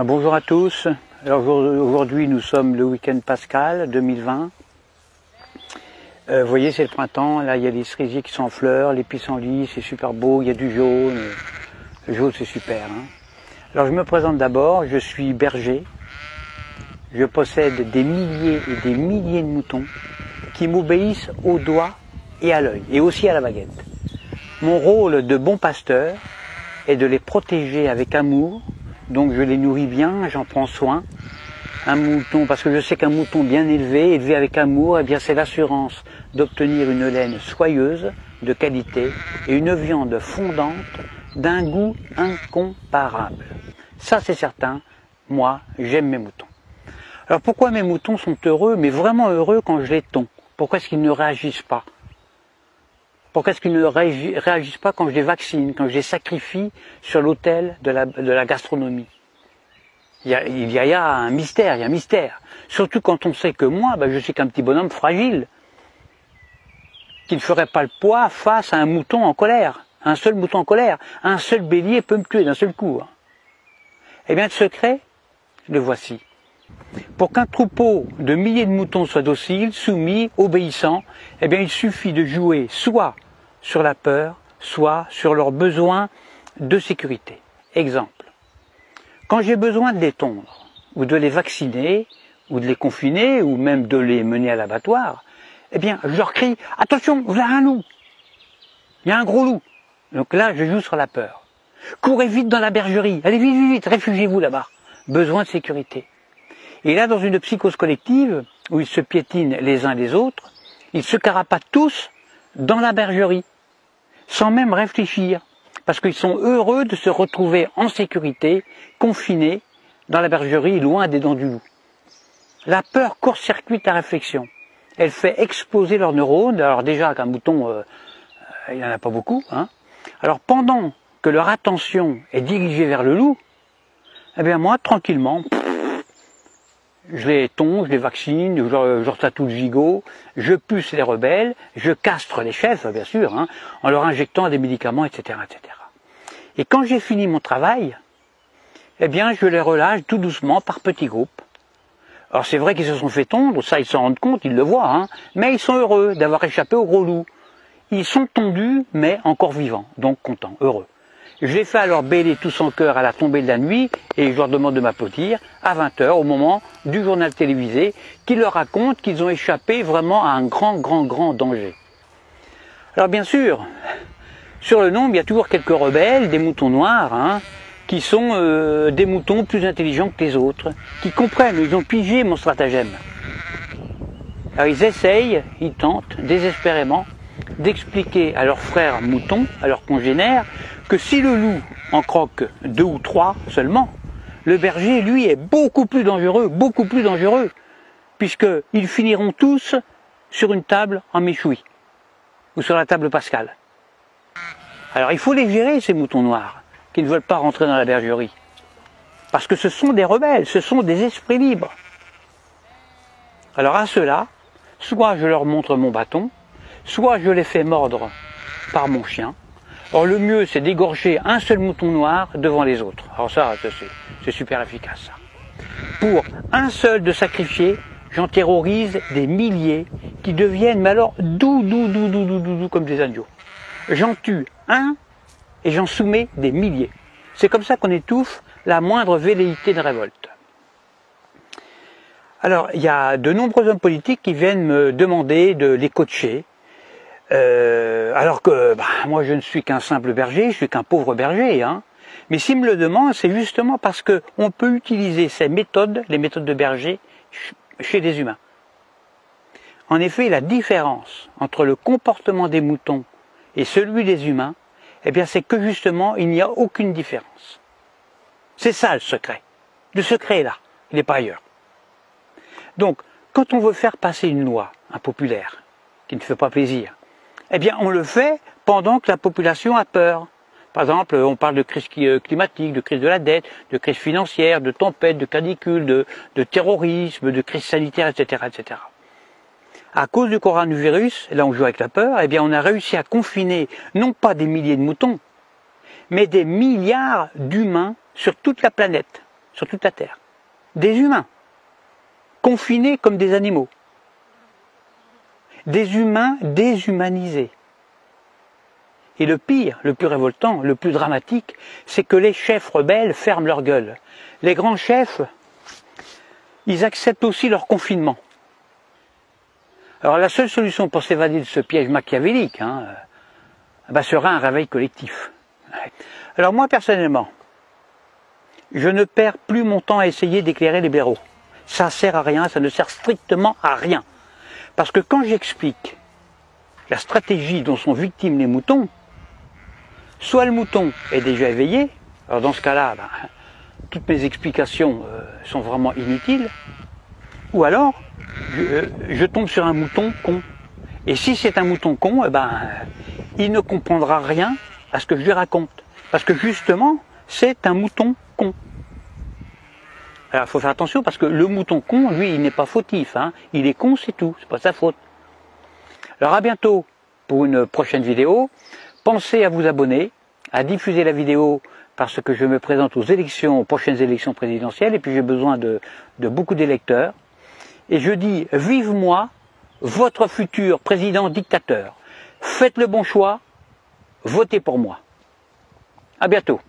Bonjour à tous. Alors aujourd'hui nous sommes le week-end pascal 2020. Vous voyez, c'est le printemps, là il y a les cerisiers qui sont en fleurs, les pissenlits, c'est super beau, il y a du jaune. Le jaune c'est super. Alors je me présente d'abord, je suis berger. Je possède des milliers et des milliers de moutons qui m'obéissent au doigt et à l'œil, et aussi à la baguette. Mon rôle de bon pasteur est de les protéger avec amour. Donc je les nourris bien, j'en prends soin. Un mouton, parce que je sais qu'un mouton bien élevé avec amour, eh bien c'est l'assurance d'obtenir une laine soyeuse, de qualité, et une viande fondante d'un goût incomparable. Ça c'est certain, moi j'aime mes moutons. Alors pourquoi mes moutons sont heureux, mais vraiment heureux quand je les tonds? Pourquoi est-ce qu'ils ne réagissent pas? Pourquoi est-ce qu'ils ne réagissent pas quand je les vaccine, quand je les sacrifie sur l'autel de la gastronomie? Il y a un mystère, il y a un mystère. Surtout quand on sait que moi, je suis qu'un petit bonhomme fragile, qui ne ferait pas le poids face à un mouton en colère. Un seul mouton en colère, un seul bélier peut me tuer d'un seul coup. Eh bien le secret, le voici. Pour qu'un troupeau de milliers de moutons soit docile, soumis, obéissant, eh bien il suffit de jouer soit sur la peur, soit sur leurs besoins de sécurité. Exemple, quand j'ai besoin de les tondre, ou de les vacciner, ou de les confiner, ou même de les mener à l'abattoir, eh bien je leur crie « Attention, vous avez un loup ! Il y a un gros loup !» Donc là, je joue sur la peur. « Courez vite dans la bergerie, allez vite, vite, vite, réfugiez-vous là-bas !» Besoin de sécurité. Et là, dans une psychose collective, où ils se piétinent les uns les autres, ils se carapatent tous dans la bergerie, sans même réfléchir, parce qu'ils sont heureux de se retrouver en sécurité, confinés dans la bergerie, loin des dents du loup. La peur court-circuite la réflexion. Elle fait exploser leurs neurones. Alors déjà, qu'un mouton, il n'y en a pas beaucoup. Alors pendant que leur attention est dirigée vers le loup, eh bien moi, tranquillement, je les tonds, je les vaccine, je leur tatoue le gigot, je puce les rebelles, je castre les chefs, bien sûr, en leur injectant des médicaments, etc., etc. Et quand j'ai fini mon travail, eh bien, je les relâche tout doucement par petits groupes. Alors c'est vrai qu'ils se sont fait tondre, ça ils s'en rendent compte, ils le voient, mais ils sont heureux d'avoir échappé au gros loup. Ils sont tondus, mais encore vivants, donc contents, heureux. Je les fais alors bêler tous en chœur à la tombée de la nuit et je leur demande de m'applaudir à 20 h au moment du journal télévisé qui leur raconte qu'ils ont échappé vraiment à un grand danger. Alors bien sûr, sur le nombre, il y a toujours quelques rebelles, des moutons noirs, qui sont des moutons plus intelligents que les autres, qui comprennent, ils ont pigé mon stratagème. Alors ils essayent, ils tentent désespérément d'expliquer à leurs frères moutons, à leurs congénères, que si le loup en croque 2 ou 3 seulement, le berger, lui, est beaucoup plus dangereux, puisqu'ils finiront tous sur une table en méchoui, ou sur la table pascale. Alors il faut les gérer, ces moutons noirs, qui ne veulent pas rentrer dans la bergerie, parce que ce sont des rebelles, ce sont des esprits libres. Alors à ceux-là, soit je leur montre mon bâton, soit je les fais mordre par mon chien. Or le mieux c'est d'égorger un seul mouton noir devant les autres. Alors ça c'est super efficace ça. Pour un seul de sacrifier, j'en terrorise des milliers qui deviennent mais alors doux comme des agneaux. J'en tue un et j'en soumets des milliers. C'est comme ça qu'on étouffe la moindre velléité de révolte. Alors il y a de nombreux hommes politiques qui viennent me demander de les coacher. Alors que moi je ne suis qu'un simple berger, je suis qu'un pauvre berger, mais s'ils me le demandent, c'est justement parce qu'on peut utiliser ces méthodes, les méthodes de berger, chez les humains. En effet, la différence entre le comportement des moutons et celui des humains, eh bien c'est que justement il n'y a aucune différence. C'est ça le secret. Le secret est là, il n'est pas ailleurs. Donc, quand on veut faire passer une loi impopulaire, qui ne fait pas plaisir, eh bien on le fait pendant que la population a peur. Par exemple, on parle de crise climatique, de crise de la dette, de crise financière, de tempête, de canicule, de terrorisme, de crise sanitaire, etc., etc. À cause du coronavirus, là on joue avec la peur, eh bien on a réussi à confiner non pas des milliers de moutons, mais des milliards d'humains sur toute la planète, sur toute la Terre. Des humains, confinés comme des animaux. Des humains déshumanisés. Et le pire, le plus révoltant, le plus dramatique, c'est que les chefs rebelles ferment leur gueule. Les grands chefs, ils acceptent aussi leur confinement. Alors la seule solution pour s'évader de ce piège machiavélique sera un réveil collectif. Alors moi personnellement, je ne perds plus mon temps à essayer d'éclairer les blaireaux. Ça sert à rien, ça ne sert strictement à rien. Parce que quand j'explique la stratégie dont sont victimes les moutons, soit le mouton est déjà éveillé, alors dans ce cas-là, toutes mes explications sont vraiment inutiles, ou alors je tombe sur un mouton con. Et si c'est un mouton con, il ne comprendra rien à ce que je lui raconte. Parce que justement, c'est un mouton con. Alors il faut faire attention parce que le mouton con, lui, il n'est pas fautif. Il est con, c'est tout, c'est pas sa faute. Alors à bientôt pour une prochaine vidéo. Pensez à vous abonner, à diffuser la vidéo parce que je me présente aux prochaines élections présidentielles et puis j'ai besoin de beaucoup d'électeurs. Et je dis, vive moi, votre futur président dictateur. Faites le bon choix, votez pour moi. À bientôt.